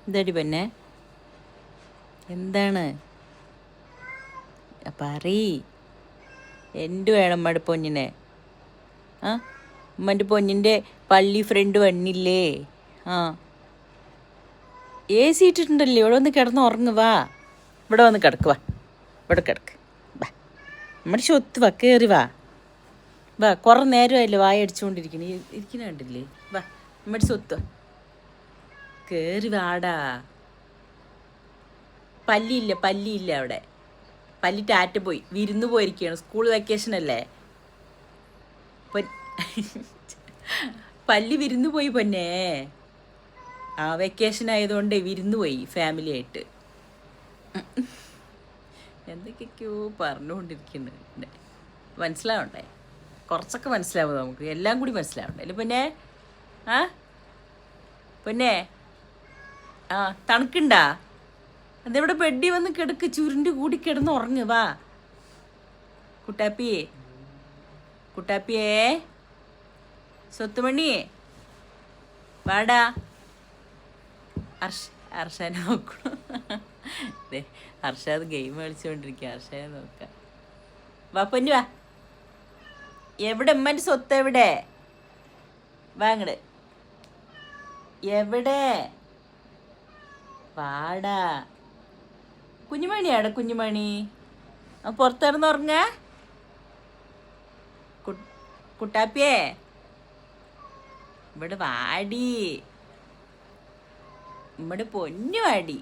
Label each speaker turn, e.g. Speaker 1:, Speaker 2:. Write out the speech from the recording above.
Speaker 1: എന്താടി പിന്നെ എന്താണ് പറീ എന്ത് വേണം ഉമ്മയുടെ പൊന്നിനെ? ആ ഉമ്മൻ്റെ പൊന്നിൻ്റെ പള്ളി ഫ്രണ്ട് വന്നില്ലേ? ആ എ സി ഇട്ടിട്ടുണ്ടല്ലേ? ഇവിടെ വന്ന് കിടന്ന് ഉറങ്ങുവാ. ഇവിടെ വന്ന് കിടക്ക് വാ. ഇവിടെ കിടക്ക് വാ. നമ്മുടെ സ്വത്ത് വാ, കയറി വാ. വാ, കുറേ നേരമായില്ലേ വായ അടിച്ചുകൊണ്ടിരിക്കണേ. ഇരിക്കണ കണ്ടില്ലേ? വാ, നമ്മുടെ സ്വത്ത് കയറി വാടാ. പല്ലിയില്ല അവിടെ. പല്ലി ടാറ്റ പോയി, വിരുന്ന് പോയിരിക്കുകയാണ്. സ്കൂൾ വെക്കേഷൻ അല്ലേ. പല്ലി വിരുന്ന് പോയി പൊന്നേ. ആ വെക്കേഷൻ ആയതുകൊണ്ട് വിരുന്ന് പോയി ഫാമിലി ആയിട്ട്. എന്തൊക്കെയൊക്കെയോ പറഞ്ഞുകൊണ്ടിരിക്കുന്നുണ്ട്. മനസ്സിലാവണ്ടേ? കുറച്ചൊക്കെ മനസ്സിലാവും നമുക്ക്. എല്ലാം കൂടി മനസ്സിലാവണ്ടേ അല്ലേ പൊന്നെ? ആ പൊന്നെ, ആ തണുക്കുണ്ടാ? അതെവിടെ ബെഡി വന്ന് കിടക്ക്, ചുരുണ്ട് കൂടി കിടന്ന് ഉറങ്ങ്. വാ കുട്ടാപ്പിയേ, കുട്ടാപ്പിയേ, സ്വത്തുമണി വാടാ. അർഷാനെ നോക്കണം. അർഷാദ് ഗെയിം കളിച്ചുകൊണ്ടിരിക്കുക. അർഷാനെ നോക്കാം. വാ പൊന്നു വാ. എവിടെ ഉമ്മൻ്റെ സ്വത്ത്? എവിടെ? വാങ്ങട്. എവിടെ? വാടാ. കുഞ്ഞുമണിയാടെ കുഞ്ഞുമണി. പുറത്തിറന്ന് ഉറങ്ങ. കുട്ടാപ്പിയേ, ഇവിടെ വാടി. നമ്മുടെ പൊന്നു വാടി.